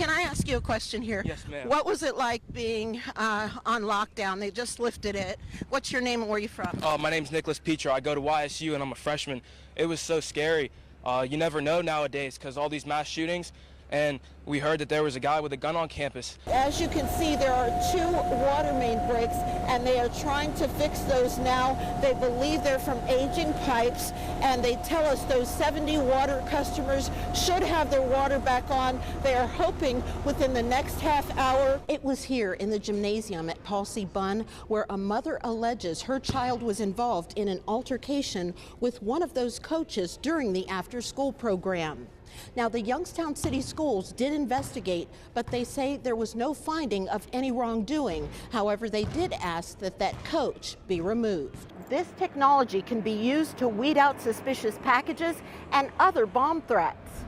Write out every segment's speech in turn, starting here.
Can I ask you a question here? Yes, ma'am. What was it like being on lockdown? They just lifted it. What's your name and where are you from? My name's Nicholas Petra. I go to YSU and I'm a freshman. It was so scary. You never know nowadays because all these mass shootings, and we heard that there was a guy with a gun on campus. As you can see, there are 2 water main breaks, and they are trying to fix those now. They believe they're from aging pipes, and they tell us those 70 water customers should have their water back on. They are hoping within the next half hour. It was here in the gymnasium at Paul C. Bunn where a mother alleges her child was involved in an altercation with one of those coaches during the after-school program. Now, the Youngstown City Schools did investigate, but they say there was no finding of any wrongdoing. However, they did ask that that coach be removed. This technology can be used to weed out suspicious packages and other bomb threats.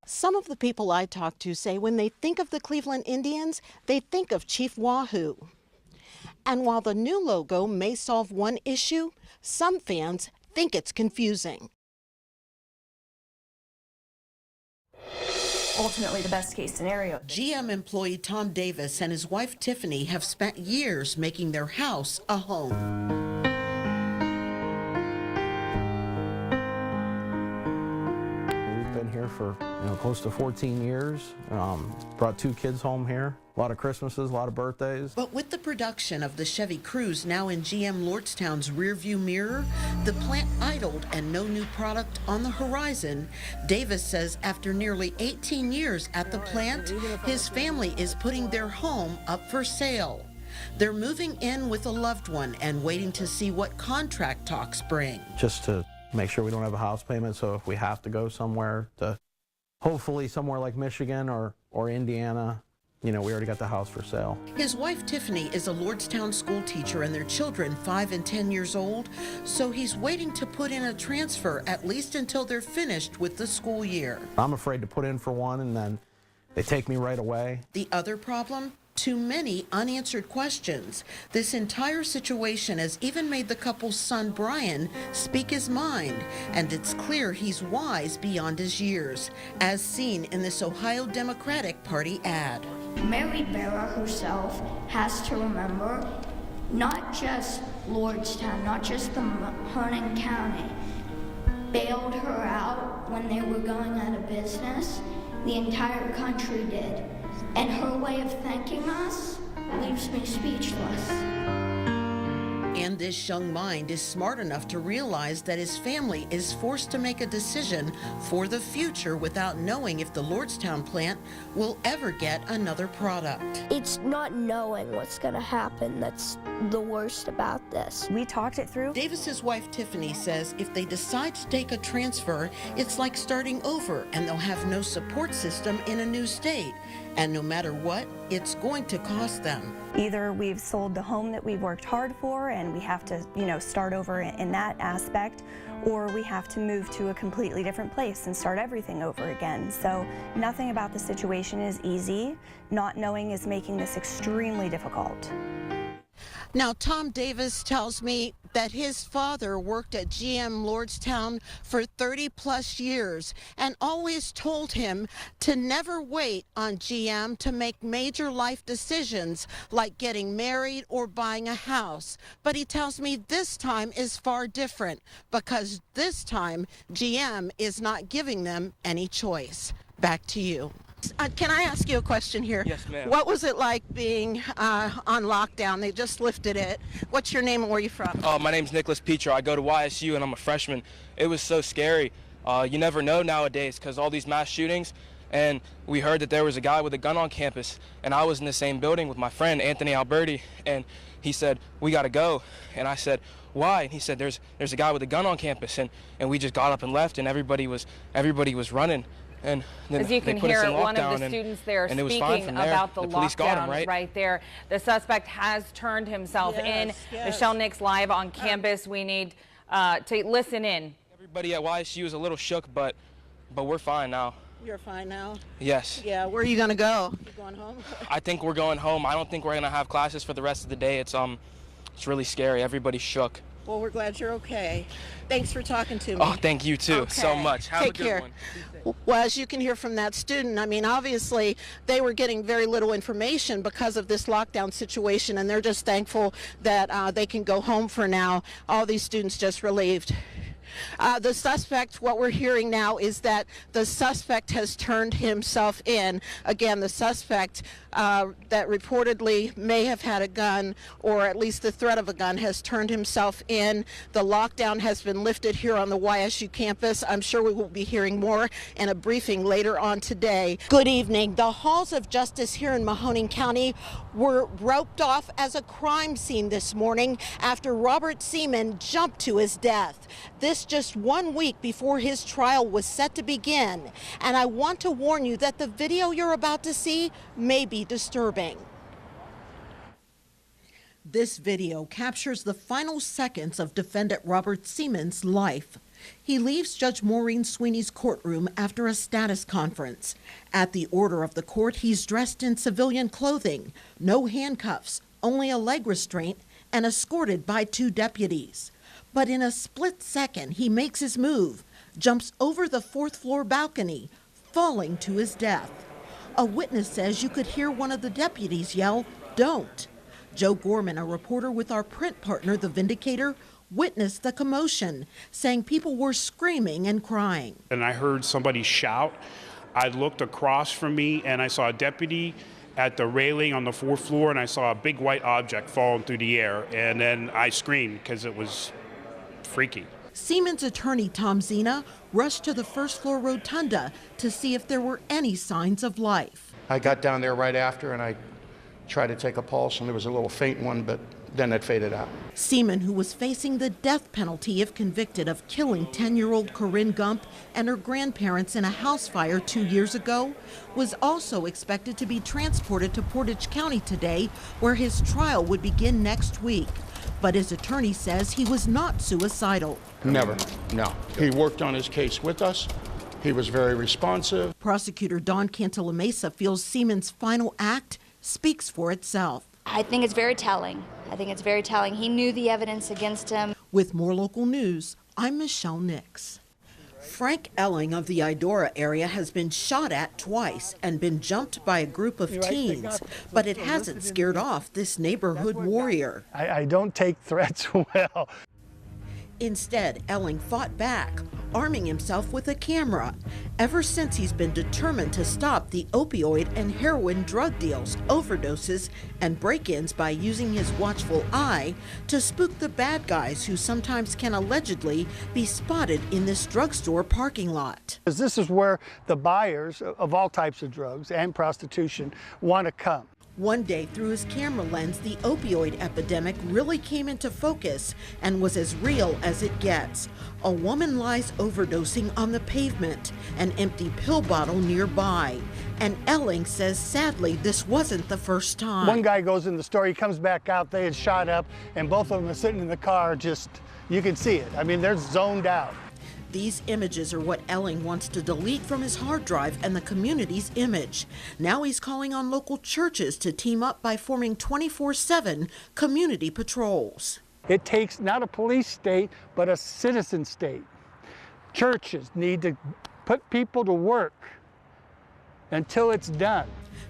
Some of the people I talked to say when they think of the Cleveland Indians, they think of Chief Wahoo. And while the new logo may solve one issue, some fans think it's confusing. Ultimately the best case scenario. GM employee Tom Davis and his wife Tiffany have spent years making their house a home. We've been here for close to 14 years. Brought 2 kids home here. A lot of Christmases, a lot of birthdays. But with the production of the Chevy Cruze now in GM Lordstown's rearview mirror, the plant idled and no new product on the horizon, Davis says after nearly 18 years at the plant, his family is putting their home up for sale. They're moving in with a loved one and waiting to see what contract talks bring. Just to make sure we don't have a house payment, so if we have to go somewhere, to hopefully somewhere like Michigan or Indiana, we already got the house for sale. His wife Tiffany is a Lordstown school teacher and their children 5 and 10 years old, so he's waiting to put in a transfer at least until they're finished with the school year. I'm afraid to put in for one and then they take me right away. The other problem? Too many unanswered questions. This entire situation has even made the couple's son Brian speak his mind, and it's clear he's wise beyond his years, as seen in this Ohio Democratic Party ad. Mary Barra herself has to remember not just Lordstown, not just the Mahoning County bailed her out when they were going out of business. The entire country did. And her way of thanking us leaves me speechless. And this young mind is smart enough to realize that his family is forced to make a decision for the future without knowing if the Lordstown plant will ever get another product. It's not knowing what's going to happen that's the worst about this. We talked it through. Davis's wife Tiffany says if they decide to take a transfer, it's like starting over and they'll have no support system in a new state. And no matter what, it's going to cost them. Either we've sold the home that we've worked hard for and we have to, start over in that aspect, or we have to move to a completely different place and start everything over again. So nothing about the situation is easy. Not knowing is making this extremely difficult. Now, Tom Davis tells me that his father worked at GM Lordstown for 30-plus years and always told him to never wait on GM to make major life decisions like getting married or buying a house. But he tells me this time is far different because this time GM is not giving them any choice. Back to you. Can I ask you a question here? Yes, ma'am. What was it like being on lockdown? They just lifted it. What's your name and where are you from? My name's Nicholas Petra. I go to YSU and I'm a freshman. It was so scary. You never know nowadays because all these mass shootings, and we heard that there was a guy with a gun on campus, and I was in the same building with my friend Anthony Alberti, and he said, "We got to go." And I said, "Why?" And he said, there's a guy with a gun on campus, and we just got up and left, and everybody was running. And then as you can hear, one of the students there speaking about the lockdown right there. The suspect has turned himself in. Michelle Nix live on campus. We need to listen in. Everybody at YSU is a little shook, but we're fine now. You're fine now? Yes. Yeah, where are you going to go? You going home? I think we're going home. I don't think we're going to have classes for the rest of the day. It's really scary. Everybody's shook. Well, we're glad you're okay. Thanks for talking to me. Oh, thank you too so much. Have Take a good care. one. Well, as you can hear from that student, I mean, obviously they were getting very little information because of this lockdown situation, and they're just thankful that they can go home for now. All these students just relieved. The suspect, what we're hearing now is that the suspect has turned himself in. Again, the suspect that reportedly may have had a gun, or at least the threat of a gun, has turned himself in. The lockdown has been lifted here on the YSU campus. I'm sure we will be hearing more in a briefing later on today. Good evening. The halls of justice here in Mahoning County were roped off as a crime scene this morning after Robert Seaman jumped to his death. This just 1 week before his trial was set to begin. And I want to warn you that the video you're about to see may be disturbing. This video captures the final seconds of defendant Robert Seaman's life. He leaves Judge Maureen Sweeney's courtroom after a status conference. At the order of the court, he's dressed in civilian clothing, no handcuffs, only a leg restraint, and escorted by 2 deputies. But in a split second, he makes his move, jumps over the 4th floor balcony, falling to his death. A witness says you could hear one of the deputies yell, "Don't." Joe Gorman, a reporter with our print partner, The Vindicator, witnessed the commotion, saying people were screaming and crying. And I heard somebody shout. I looked across from me and I saw a deputy at the railing on the 4th floor, and I saw a big white object falling through the air. And then I screamed because it was freaky. Seaman's attorney, Tom Zena, rushed to the 1st floor rotunda to see if there were any signs of life. I got down there right after and I tried to take a pulse, and there was a little faint one, but then it faded out. Seaman, who was facing the death penalty if convicted of killing 10-year-old Corinne Gump and her grandparents in a house fire 2 years ago, was also expected to be transported to Portage County today, where his trial would begin next week. But his attorney says he was not suicidal. Never, no. He worked on his case with us. He was very responsive. Prosecutor Dawn Cantalamesa feels Seaman's final act speaks for itself. I think it's very telling. He knew the evidence against him. With more local news, I'm Michelle Nix. Frank Elling of the Idora area has been shot at twice and been jumped by a group of teens, but it hasn't scared off this neighborhood warrior. I don't take threats well. Instead, Elling fought back, arming himself with a camera. Ever since, he's been determined to stop the opioid and heroin drug deals, overdoses, and break-ins by using his watchful eye to spook the bad guys who sometimes can allegedly be spotted in this drugstore parking lot. This is where the buyers of all types of drugs and prostitution want to come. One day, through his camera lens, the opioid epidemic really came into focus and was as real as it gets. A woman lies overdosing on the pavement, an empty pill bottle nearby. And Elling says, sadly, this wasn't the first time. One guy goes in the store, he comes back out, they had shot up, and both of them are sitting in the car, just, you can see it. I mean, they're zoned out. These images are what Elling wants to delete from his hard drive and the community's image. Now he's calling on local churches to team up by forming 24/7 community patrols. It takes not a police state, but a citizen state. Churches need to put people to work until it's done.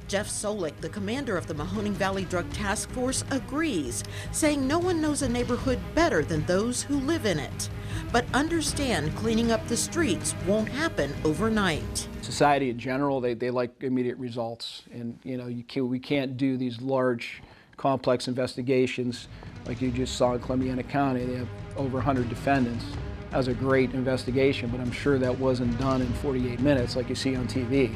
Jeff Solik, the commander of the Mahoning Valley Drug Task Force, agrees, saying no one knows a neighborhood better than those who live in it. But understand, cleaning up the streets won't happen overnight. Society in general, they like immediate results, and we can't do these large, complex investigations like you just saw in Columbiana County. They have over 100 defendants. That was a great investigation, but I'm sure that wasn't done in 48 minutes like you see on TV.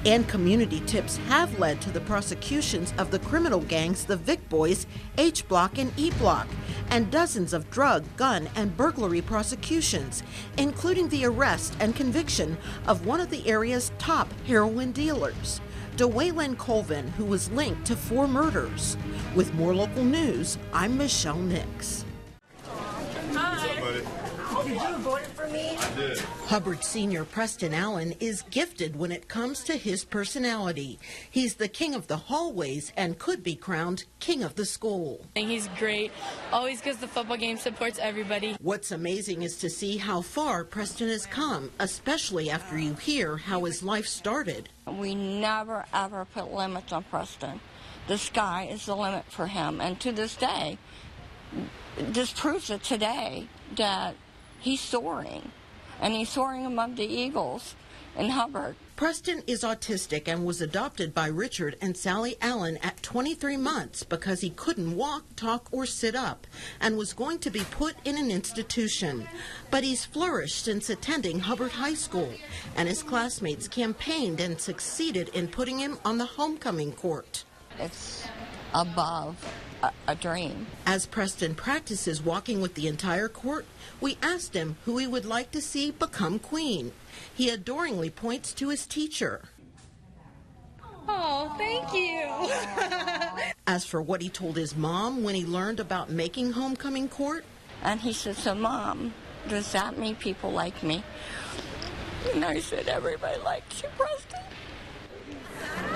And community tips have led to the prosecutions of the criminal gangs, the Vic Boys, H Block and E Block, and dozens of drug, gun, and burglary prosecutions, including the arrest and conviction of one of the area's top heroin dealers, DeWaylen Colvin, who was linked to 4 murders. With more local news, I'm Michelle Nix. Hi. What's up, buddy? Did you vote for me? I did. Hubbard Sr. Preston Allen is gifted when it comes to his personality. He's the king of the hallways and could be crowned king of the school. He's great. Always goes to football games, supports everybody. What's amazing is to see how far Preston has come, especially after you hear how his life started. We never, ever put limits on Preston. The sky is the limit for him. And to this day, this proves it today that he's soaring. And he's soaring among the eagles in Hubbard. Preston is autistic and was adopted by Richard and Sally Allen at 23 months because he couldn't walk, talk, or sit up and was going to be put in an institution. But he's flourished since attending Hubbard High School, and his classmates campaigned and succeeded in putting him on the homecoming court. It's above a dream. As Preston practices walking with the entire court, we asked him who he would like to see become queen. He adoringly points to his teacher. Oh, thank you. As for what he told his mom when he learned about making homecoming court, and he said, so Mom, does that mean people like me? And I said, everybody likes you, Preston.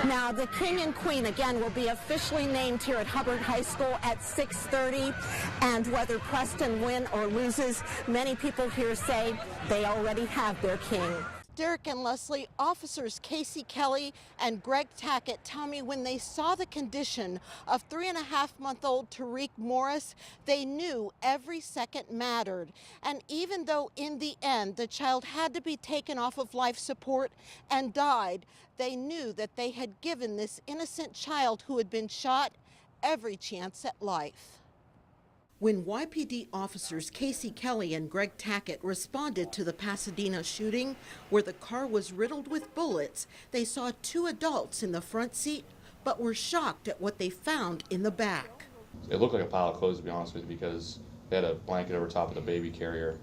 Now, the king and queen, again, will be officially named here at Hubbard High School at 6:30. And whether Preston wins or loses, many people here say they already have their king. Derek and Leslie, officers Casey Kelly and Greg Tackett tell me when they saw the condition of 3.5-month-old Tariq Morris, they knew every second mattered. And even though in the end the child had to be taken off of life support and died, they knew that they had given this innocent child who had been shot every chance at life. When YPD officers Casey Kelly and Greg Tackett responded to the Pasadena shooting, where the car was riddled with bullets, they saw 2 adults in the front seat, but were shocked at what they found in the back. It looked like a pile of clothes, to be honest with you, because they had a blanket over top of the baby carrier.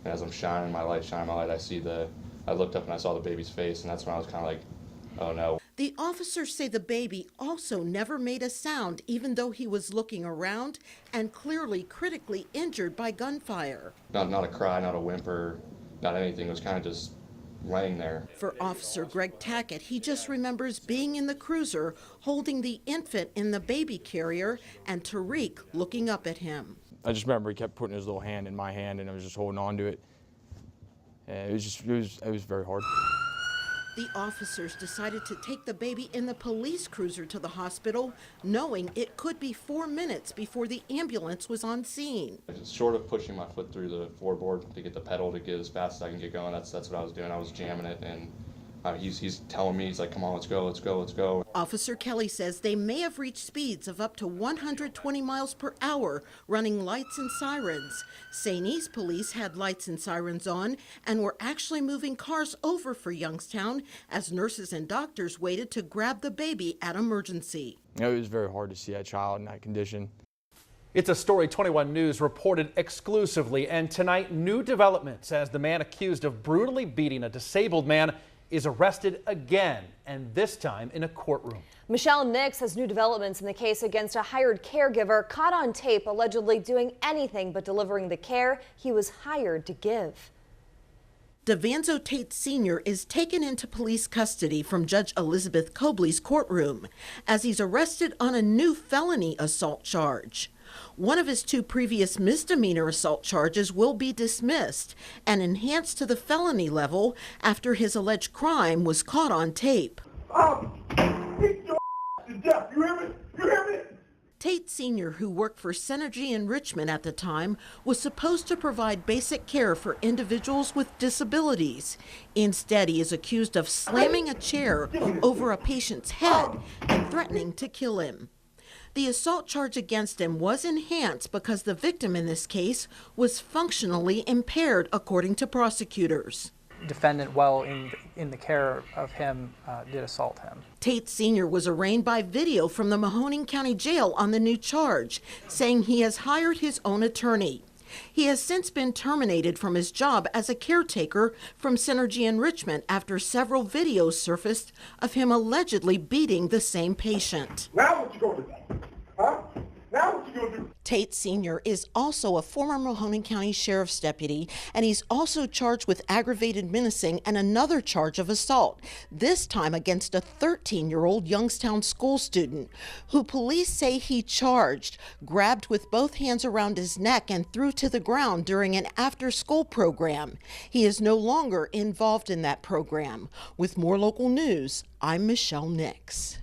And as I'm shining my light, I looked up and I saw the baby's face, and that's when I was kind of like, oh no. The officers say the baby also never made a sound, even though he was looking around and clearly critically injured by gunfire. Not a cry, not a whimper, not anything. It was kind of just laying there. For Officer Greg Tackett, he just remembers being in the cruiser, holding the infant in the baby carrier, and Tariq looking up at him. I just remember he kept putting his little hand in my hand, and I was just holding on to it. And it was very hard. The officers decided to take the baby in the police cruiser to the hospital, knowing it could be 4 minutes before the ambulance was on scene. Short of pushing my foot through the floorboard to get the pedal to get as fast as I can get going, that's what I was doing. I was jamming it, and he's telling me, he's like, come on, let's go, let's go, let's go. Officer Kelly says they may have reached speeds of up to 120 miles per hour running lights and sirens. St. East police had lights and sirens on and were actually moving cars over for Youngstown as nurses and doctors waited to grab the baby at emergency. It was very hard to see that child in that condition. It's a story 21 News reported exclusively, and tonight new developments as the man accused of brutally beating a disabled man is arrested again, and this time in a courtroom. Michelle Nix has new developments in the case against a hired caregiver caught on tape allegedly doing anything but delivering the care he was hired to give. Devanzo Tate Sr. is taken into police custody from Judge Elizabeth Cobley's courtroom as he's arrested on a new felony assault charge. One of his 2 previous misdemeanor assault charges will be dismissed and enhanced to the felony level after his alleged crime was caught on tape. Beat your to death. You hear me? You hear me? Tate Sr., who worked for Synergy in Richmond at the time, was supposed to provide basic care for individuals with disabilities. Instead, he is accused of slamming a chair over a patient's head and threatening to kill him. The assault charge against him was enhanced because the victim in this case was functionally impaired, according to prosecutors. Defendant, while in the care of him, did assault him. Tate Sr. was arraigned by video from the Mahoning County Jail on the new charge, saying he has hired his own attorney. He has since been terminated from his job as a caretaker from Synergy in Richmond after several videos surfaced of him allegedly beating the same patient. Now what you gonna do? Huh? Now what you gonna do? Tate Sr. is also a former Mahoning County Sheriff's deputy, and he's also charged with aggravated menacing and another charge of assault, this time against a 13-year-old Youngstown school student, who police say he charged, grabbed with both hands around his neck and threw to the ground during an after-school program. He is no longer involved in that program. With more local news, I'm Michelle Nix.